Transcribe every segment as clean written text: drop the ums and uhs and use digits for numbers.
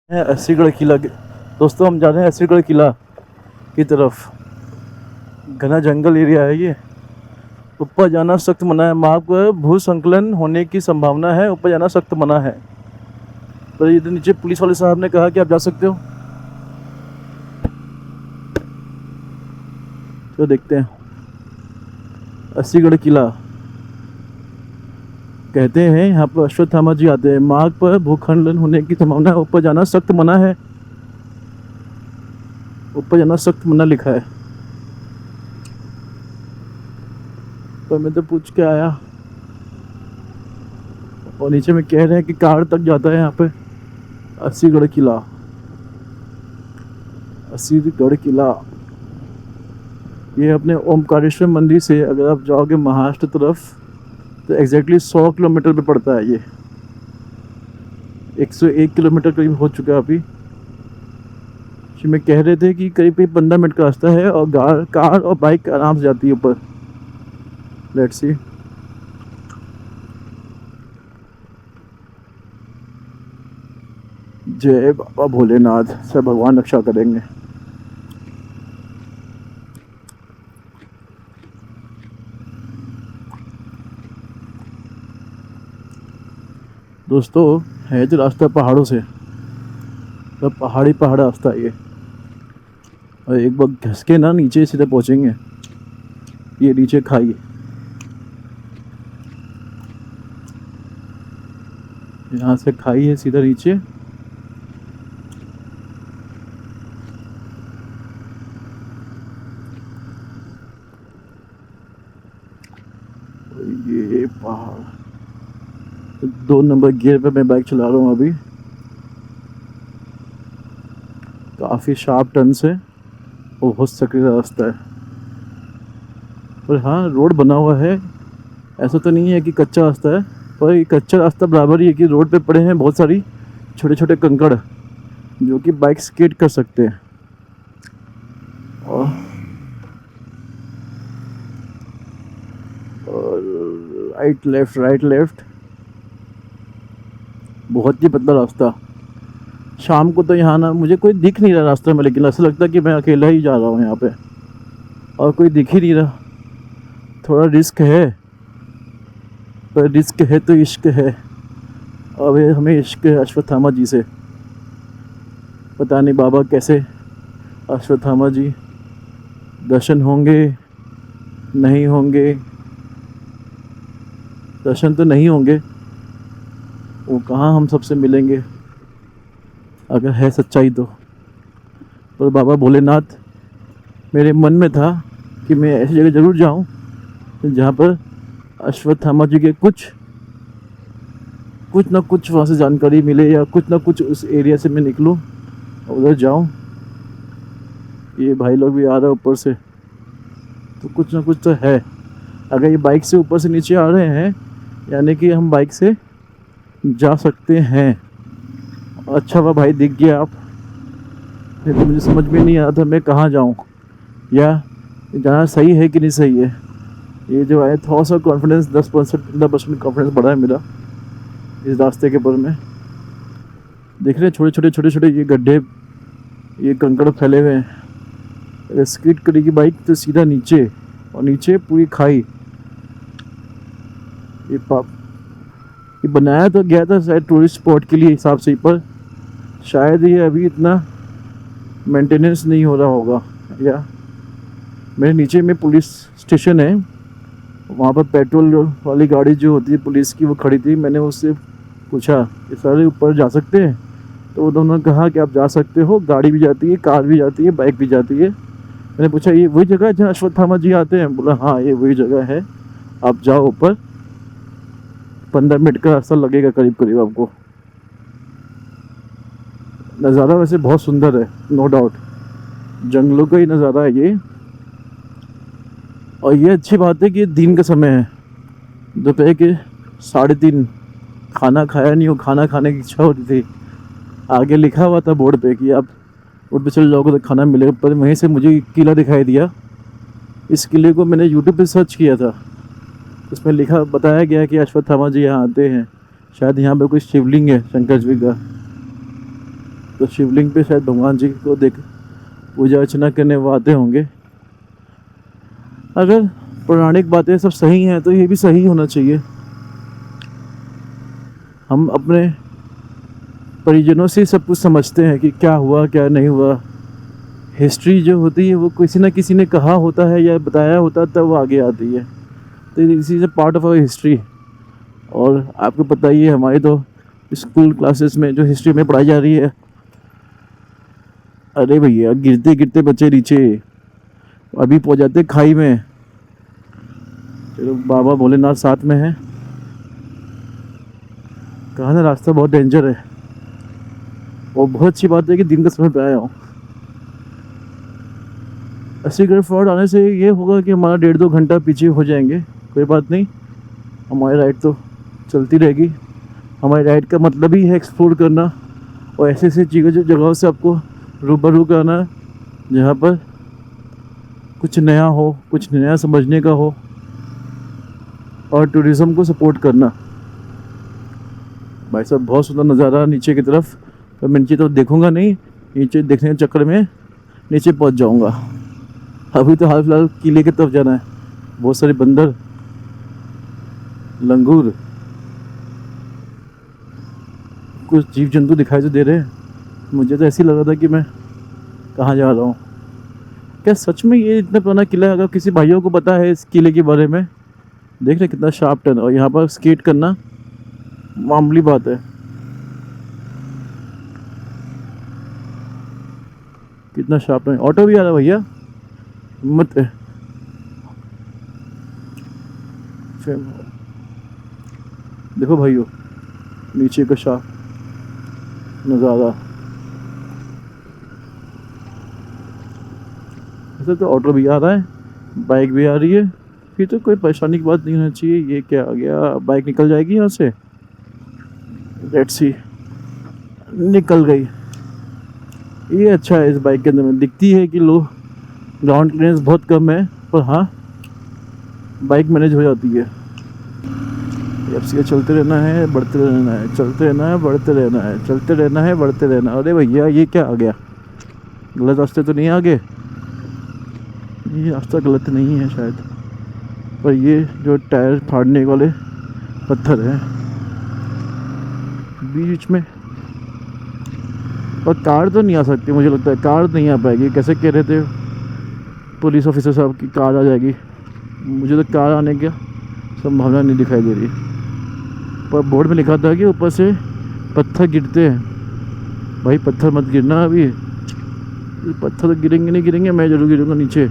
है अस्सीगढ़ किला दोस्तों, हम जा रहे हैं अस्सीगढ़ किला की तरफ। घना जंगल एरिया है ये। ऊपर जाना सख्त मना है। मार्ग पर भूस्खलन होने की संभावना है, ऊपर जाना सख्त मना है। पर इधर नीचे पुलिस वाले साहब ने कहा कि आप जा सकते हो। तो देखते हैं। अस्सीगढ़ किला कहते हैं, यहाँ पर अश्वत्थामा जी आते हैं। मार्ग पर भूस्खलन होने की संभावना है, ऊपर जाना सख्त मना है। ऊपर जाना सख्त मना लिखा है। पर मैं तो पूछ के आया और नीचे में कह रहे हैं कि कार तक जाता है यहाँ पे। अस्सीगढ़ किला, अस्सीगढ़ किला ये अपने ओमकारेश्वर मंदिर से अगर आप जाओगे महाराष्ट्र तरफ तो एग्जैक्टली 100 किलोमीटर पे पड़ता है। ये 101 किलोमीटर करीब हो चुका है अभी। में कह रहे थे कि करीब 15 मिनट का रास्ता है और कार और बाइक आराम से जाती है ऊपर। Let's see. जय बाबा भोलेनाथ, सब भगवान रक्षा करेंगे। दोस्तों, है जो रास्ता पहाड़ों से, तो पहाड़ी रास्ता है ये। और एक बार घस के ना नीचे सीधे पहुंचेंगे। ये नीचे खाई, यहाँ से खाई है सीधा नीचे। ये पहाड़ 2 नंबर गियर पे मैं बाइक चला रहा हूँ अभी। काफ़ी शार्प टर्न्स है और बहुत सक्रिय रास्ता है। पर हाँ, रोड बना हुआ है, ऐसा तो नहीं है कि कच्चा रास्ता है। पर ये कच्चा रास्ता बराबर ही है कि रोड पे पड़े हैं बहुत सारी छोटे छोटे कंकड़ जो कि बाइक स्केट कर सकते हैं। और राइट लेफ्ट बहुत ही पतला रास्ता। शाम को तो यहाँ ना मुझे कोई दिख नहीं रहा रास्ते में, लेकिन ऐसा लगता है कि मैं अकेला ही जा रहा हूँ यहाँ पे और कोई दिख ही नहीं रहा। थोड़ा रिस्क है, पर रिस्क है तो इश्क है। अब हमें इश्क है अश्वत्थामा जी से। पता नहीं बाबा कैसे अश्वत्थामा जी दर्शन होंगे नहीं होंगे। दर्शन तो नहीं होंगे, वो कहाँ हम सबसे मिलेंगे अगर है सच्चाई तो। पर बाबा भोलेनाथ, मेरे मन में था कि मैं ऐसी जगह ज़रूर जाऊं जहाँ पर अश्वत्थामा जी के कुछ ना कुछ वहाँ से जानकारी मिले, या कुछ ना कुछ उस एरिया से मैं निकलूं और उधर जाऊं। ये भाई लोग भी आ रहे हैं ऊपर से, तो कुछ ना कुछ तो है। अगर ये बाइक से ऊपर से नीचे आ रहे हैं, यानी कि हम बाइक से जा सकते हैं। अच्छा हुआ भाई दिख गया आप, नहीं तो मुझे समझ में नहीं आ रहा था मैं कहाँ जाऊँ या जाना सही है कि नहीं सही है। ये जो है थोड़ा सा कॉन्फिडेंस 10% कॉन्फिडेंस बढ़ा है मेरा इस रास्ते के ऊपर में। देख रहे हैं छोटे छोटे ये गड्ढे, ये कंकड़ फैले हुए हैं। स्किड करेगी बाइक तो सीधा नीचे, और नीचे पूरी खाई। ये बनाया तो गया था शायद टूरिस्ट स्पॉट के लिए हिसाब से, पर शायद ये अभी इतना मेंटेनेंस नहीं हो रहा होगा। या मेरे नीचे में पुलिस स्टेशन है, वहाँ पर पेट्रोल वाली गाड़ी जो होती है पुलिस की वो खड़ी थी। मैंने उससे पूछा कि सारे ऊपर जा सकते हैं, तो उन्होंने कहा कि आप जा सकते हो, गाड़ी भी जाती है, कार भी जाती है, बाइक भी जाती है। मैंने पूछा ये वही जगह है जहाँ अश्वत्थामा जी आते हैं? बोला हाँ ये वही जगह है, आप जाओ ऊपर, 15 मिनट का रास्ता लगेगा करीब करीब आपको। नज़ारा वैसे बहुत सुंदर है, नो डाउट, जंगलों का ही नज़ारा है ये। और ये अच्छी बात है कि दिन का समय है, दोपहर के 3:30। खाना खाया नहीं हो, खाना खाने की इच्छा हो रही थी। आगे लिखा हुआ था बोर्ड पे कि आप रोड पे चले जाओगे तो खाना मिलेगा, पर वहीं से मुझे किला दिखाई दिया। इस किले को मैंने यूट्यूब पे सर्च किया था, उसमें बताया गया कि अश्वत्थामा जी यहाँ आते हैं। शायद यहाँ पे कोई शिवलिंग है शंकर जी का। तो शिवलिंग पे शायद भगवान जी को देख पूजा अर्चना करने वो आते होंगे। अगर पौराणिक बातें सब सही हैं तो ये भी सही होना चाहिए। हम अपने परिजनों से सब कुछ समझते हैं कि क्या हुआ क्या नहीं हुआ। हिस्ट्री जो होती है वो किसी ना किसी ने कहा होता है या बताया होता है तब वो आगे आती है। तो this is a part of our history. और आपको पता ही है हमारी तो स्कूल क्लासेस में जो हिस्ट्री में पढ़ाई जा रही है, अरे भैया गिरते गिरते बच्चे नीचे अभी पहुंच जाते खाई में। चलो बाबा भोलेनाथ साथ में है। कहा ना रास्ता बहुत डेंजर है। और बहुत अच्छी बात है कि दिन का समय पे आया हूँ। अस्सीगढ़ फोर्ट आने से ये होगा कि हमारा 1.5-2 घंटा पीछे हो जाएंगे। कोई बात नहीं, हमारी राइड तो चलती रहेगी। हमारी राइड का मतलब ही है एक्सप्लोर करना और ऐसे ऐसे जगहों से आपको रूबरू कराना जहाँ पर कुछ नया हो, कुछ नया समझने का हो और टूरिज़्म को सपोर्ट करना। भाई साहब बहुत सुंदर नज़ारा नीचे की तरफ, पर मैं नीचे तो देखूंगा नहीं, नीचे देखने के चक्कर में नीचे पहुंच जाऊंगा। अभी तो हाल फिलहाल किले की तरफ जाना है। बहुत सारे बंदर, लंगूर, कुछ जीव जंतु दिखाई तो दे रहे हैं। मुझे तो ऐसे ही लग रहा था कि मैं कहाँ जा रहा हूँ। क्या सच में ये इतना पुराना किला है? अगर किसी भाइयों को पता है इस किले के बारे में, देख रहे कितना शार्प टर्न, और यहाँ पर स्केट करना मामूली बात है। कितना शार्प टर्न। ऑटो भी आ रहा है भैया, मत देखो भाइयों नीचे का शार्प नज़ारा। ऐसा तो ऑटो भी आ रहा है, बाइक भी आ रही है, फिर तो कोई परेशानी की बात नहीं होनी चाहिए। ये क्या आ गया, बाइक निकल जाएगी यहाँ से। लेट्स सी, निकल गई। ये अच्छा है, इस बाइक के अंदर में दिखती है कि लो ग्राउंड क्लियरेंस बहुत कम है, पर हाँ बाइक मैनेज हो जाती है। अब से चलते रहना है, बढ़ते रहना है, चलते रहना है, बढ़ते रहना है, चलते रहना है, बढ़ते रहना। अरे भैया ये क्या आ गया, गलत रास्ते तो नहीं आगे? ये रास्ता गलत नहीं है शायद, पर ये जो टायर फाड़ने वाले पत्थर हैं बीच में, और कार तो नहीं आ सकती। मुझे लगता है कार नहीं आ पाएगी। कैसे कह रहे थे पुलिस ऑफिसर साहब की कार आ जाएगी? मुझे तो कार आने की संभावना नहीं दिखाई दे रही। पर बोर्ड में लिखा था कि ऊपर से पत्थर गिरते हैं। भाई पत्थर मत गिरना, अभी पत्थर तो गिरेंगे नहीं गिरेंगे, मैं जरूर गिरूंगा नीचे।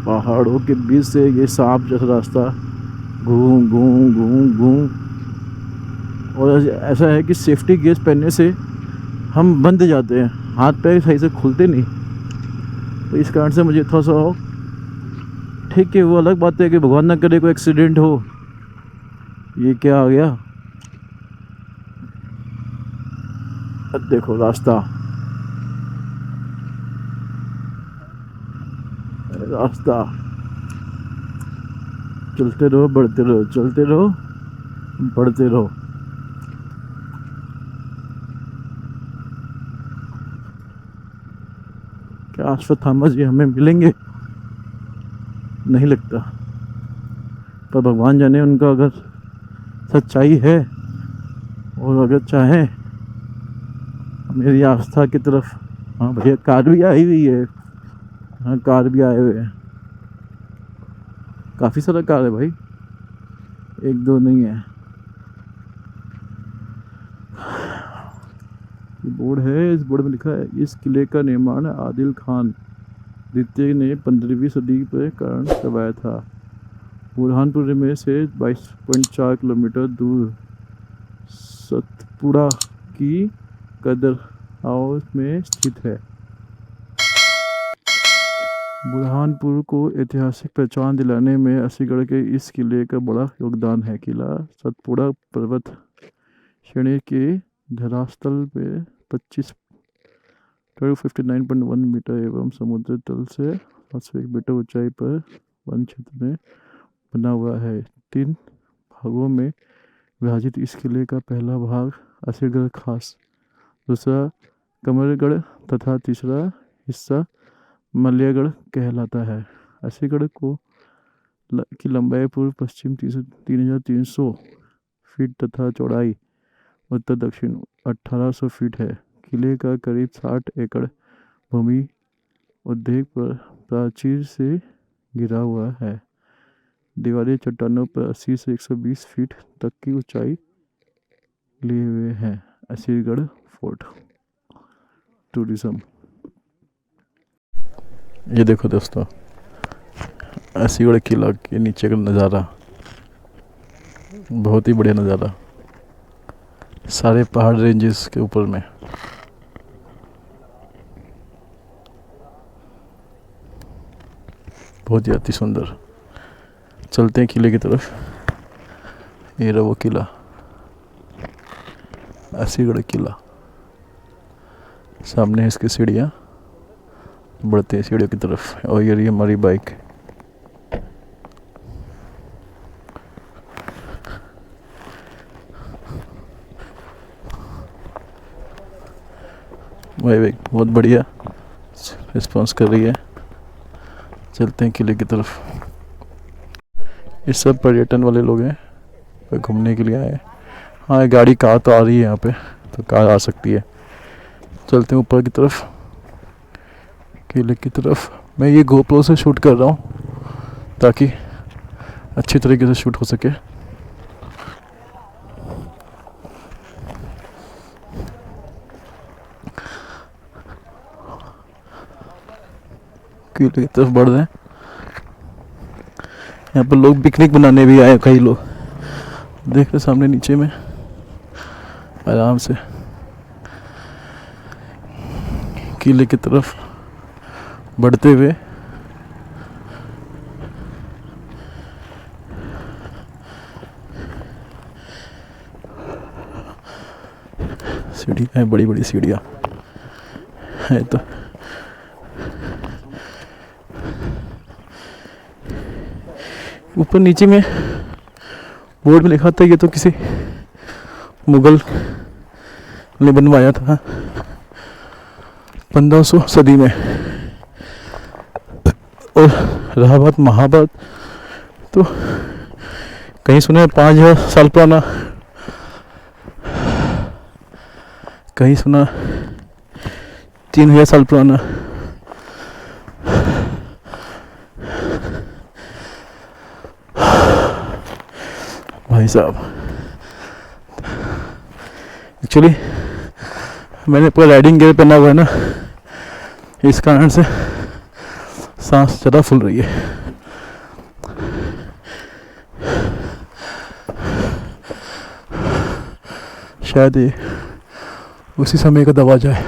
पहाड़ों के बीच से ये सांप जैसा रास्ता घूम घूम घूम घूम। और ऐसा है कि सेफ्टी गियर्स पहनने से हम बंद जाते हैं, हाथ पैर सही से खुलते नहीं। तो इस कारण से मुझे थोड़ा सा, ठीक है वो अलग बात है कि भगवान ना करे कोई एक्सीडेंट हो। ये क्या आ गया, अब देखो रास्ता, रास्ता। चलते रहो, बढ़ते रहो, चलते रहो, बढ़ते रहो। क्या अश्वत्थामा जी हमें मिलेंगे? नहीं लगता, पर भगवान जाने उनका अगर सच्चाई है और अगर चाहें मेरी आस्था की तरफ। हाँ भैया कार भी आई हुई है, हाँ कार भी आए हुए हैं, काफ़ी सारा कार है भाई, एक दो नहीं है। बोर्ड है, इस बोर्ड में लिखा है इस किले का निर्माण आदिल खान द्वितीय ने 15वीं सदी पर कारण करवाया था। बुरहानपुर में से 22.4 किलोमीटर दूर सतपुड़ा की कदर हाउस में स्थित है। बुरहानपुर को ऐतिहासिक पहचान दिलाने में अस्सीगढ़ के इस किले का बड़ा योगदान है। किला सतपुड़ा पर्वत श्रेणी के धरातल पे 59.1 मीटर एवं समुद्र तल से 701 मीटर ऊंचाई पर वन क्षेत्र में बना हुआ है। 3 भागों में विभाजित इस किले का पहला भाग असीरगढ़ खास, दूसरा कमरगढ़ तथा तीसरा हिस्सा मलियागढ़ कहलाता है। असीरगढ़ की लंबाई पूर्व पश्चिम 3,300 फीट तथा चौड़ाई उत्तर दक्षिण 1,800 फीट है। किले का करीब 60 एकड़ भूमि उद्योग प्राचीर से घिरा हुआ है। दीवारें चट्टानों पर 80 से 120 फीट तक की ऊंचाई लिए हुए हैं। Asirgarh fort tourism. ये देखो दोस्तों, असीगढ़ किला के नीचे का नज़ारा, बहुत ही बढ़िया नज़ारा, सारे पहाड़ रेंजेस के ऊपर में। बहुत ही अति सुंदर। चलते हैं किले की तरफ। ये रहा वो किला, असीगढ़ किला। सामने है इसकी सीढ़ियाँ, बढ़ते हैं सीढ़ियों की तरफ। और ये रही हमारी बाइक। भाई बाइक बहुत बढ़िया रिस्पॉन्स कर रही है। चलते हैं किले की तरफ। ये सब पर्यटन वाले लोग हैं, घूमने के लिए आए हैं। हाँ, गाड़ी कार तो आ रही है यहाँ पे, तो कार आ सकती है। चलते हैं ऊपर की तरफ, किले की तरफ। मैं ये गोप्रो से शूट कर रहा हूँ ताकि अच्छी तरीके से शूट हो सके। किले की तरफ बढ़ रहे हैं। यहाँ पर लोग पिकनिक बनाने भी आए, कई लोग देख रहे सामने नीचे में आराम से। किले की तरफ बढ़ते हुए सीढ़ियाँ हैं, बड़ी बड़ी सीढ़ियाँ है। तो ऊपर नीचे में बोर्ड में लिखा था ये तो किसी मुगल ने बनवाया था 1500 सदी में। और रहा बात महाभारत, तो कहीं सुना है 5000 साल पुराना, कहीं सुना 3000 साल पुराना। भाई साहब, एक्चुअली मैंने पूरा राइडिंग गियर पहना हुआ है ना, इस कारण से सांस ज़्यादा फूल रही है। शायद ये उसी समय का दबा जाए।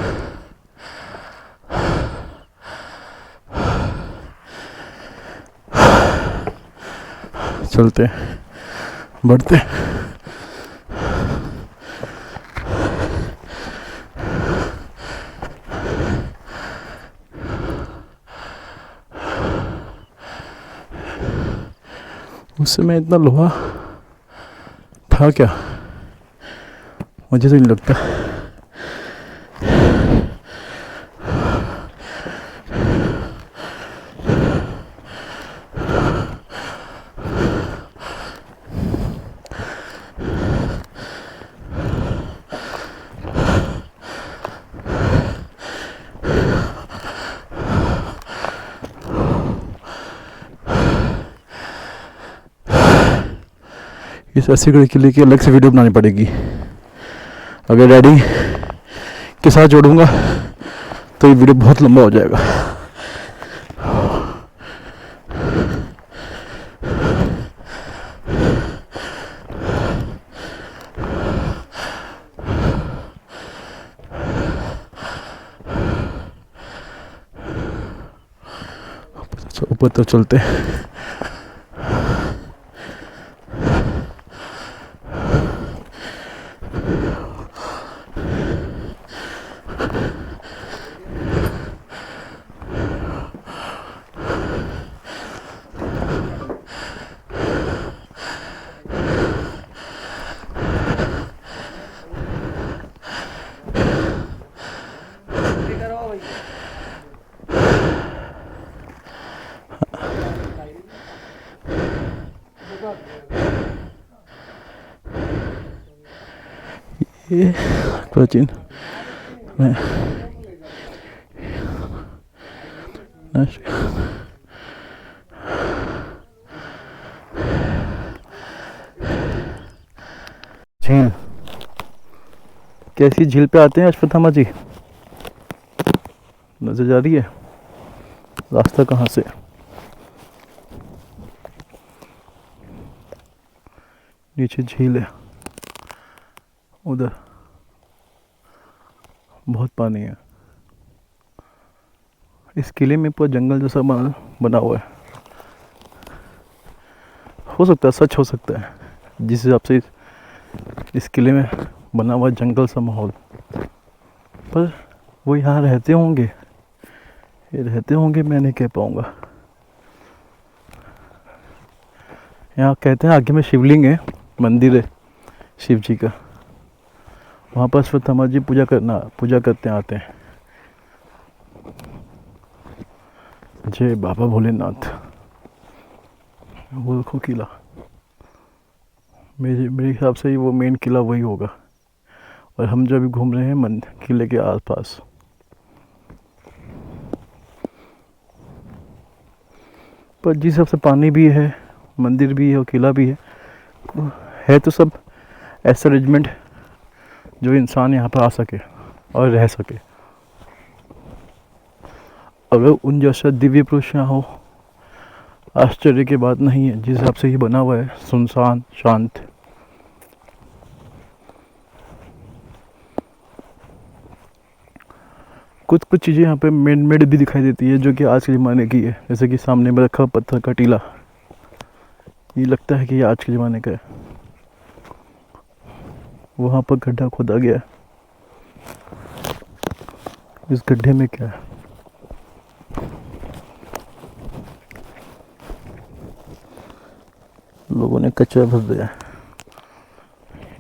चलते बढ़ते। उस समय इतना लोहा था क्या, मुझे तो नहीं लगता। इस असीगढ़ किले की अलग से वीडियो बनानी पड़ेगी। अगर राइडिंग के साथ जोड़ूंगा तो ये वीडियो बहुत लंबा हो जाएगा। ऊपर तो चलते हैं। ये प्राचीन में झील, कैसी झील पे आते हैं अश्वत्थामा जी? नजर जा रही है रास्ता कहाँ से? नीचे झील है, उधर बहुत पानी है। इस किले में पूरा जंगल जैसा बना हुआ है। हो सकता है सच हो सकता है, जिस हिसाब से इस किले में बना हुआ जंगल सा माहौल। पर वो यहाँ रहते होंगे, ये रहते होंगे, मैं नहीं कह पाऊँगा। यहाँ कहते हैं आगे में शिवलिंग है, मंदिर है शिव जी का। वहाँ पर अश्वत्थामा जी पूजा करते आते हैं। जय बाबा भोलेनाथ। वो देखो किला, मेरे हिसाब से ही वो मेन किला वही होगा। और हम जो अभी घूम रहे हैं किले के आसपास। पर जिस हिसाब से पानी भी है, मंदिर भी है और किला भी है तो सब ऐसा अरेंजमेंट जो इंसान यहाँ पर आ सके और रह सके। अगर उन जैसा दिव्य पुरुष यहाँ हो, आश्चर्य की बात नहीं है। जिस हिसाब से ये बना हुआ है, सुनसान शांत। कुछ चीज़ें यहाँ पे मेड भी दिखाई देती है, जो कि आज के ज़माने की है। जैसे कि सामने में रखा पत्थर का टीला, ये लगता है कि ये आज के ज़माने का है। वहाँ पर गड्ढा खोदा गया है। इस गड्ढे में क्या है? लोगों ने कचरा भर दिया है।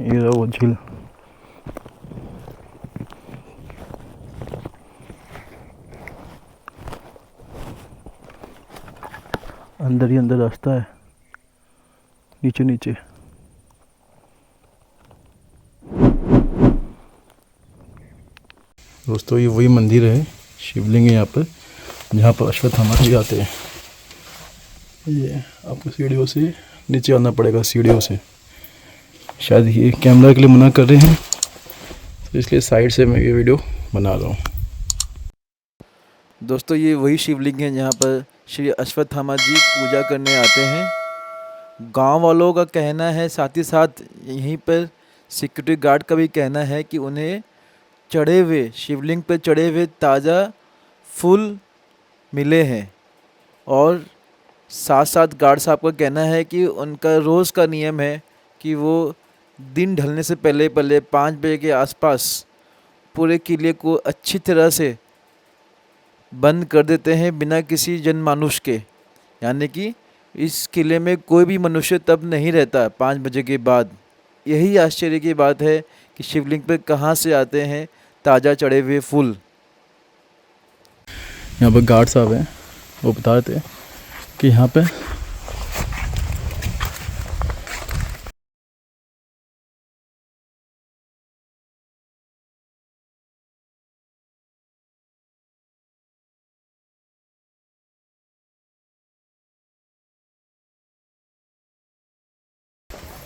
ये रहा वो झील। अंदर ही अंदर रास्ता है, नीचे नीचे। दोस्तों ये वही मंदिर है, शिवलिंग है यहाँ पर, जहाँ पर अश्वत्थामा जी आते हैं। ये आपको सीढ़ियों से नीचे आना पड़ेगा, सीढ़ियों से। शायद ये कैमरा के लिए मना कर रहे हैं, तो इसलिए साइड से मैं ये वीडियो बना रहा हूँ। दोस्तों ये वही शिवलिंग है जहाँ पर श्री अश्वत्थामा जी पूजा करने आते हैं। गांव वालों का कहना है, साथ ही साथ यहीं पर सिक्योरिटी गार्ड का भी कहना है कि उन्हें चढ़े हुए शिवलिंग पर चढ़े हुए ताज़ा फूल मिले हैं। और साथ साथ गार्ड साहब का कहना है कि उनका रोज़ का नियम है कि वो दिन ढलने से पहले 5 बजे के आसपास पूरे किले को अच्छी तरह से बंद कर देते हैं, बिना किसी जनमानुष के। यानी कि इस किले में कोई भी मनुष्य तब नहीं रहता 5 बजे के बाद। यही आश्चर्य की बात है कि शिवलिंग पर कहाँ से आते हैं ताज़ा चढ़े हुए फूल। यहाँ पर गार्ड साहब हैं, वो बता रहे थे कि यहाँ पे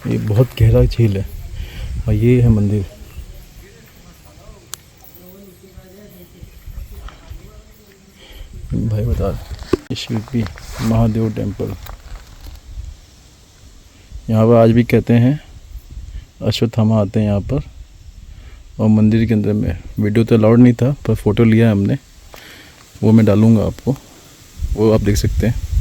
ये बहुत गहरा झील है और ये है मंदिर। भाई बता रहे शिल्पी महादेव टेम्पल। यहाँ पर आज भी कहते हैं अश्वत्थामा आते हैं यहाँ पर। और मंदिर के अंदर में वीडियो तो अलाउड नहीं था, पर फोटो लिया है हमने, वो मैं डालूँगा आपको, वो आप देख सकते हैं।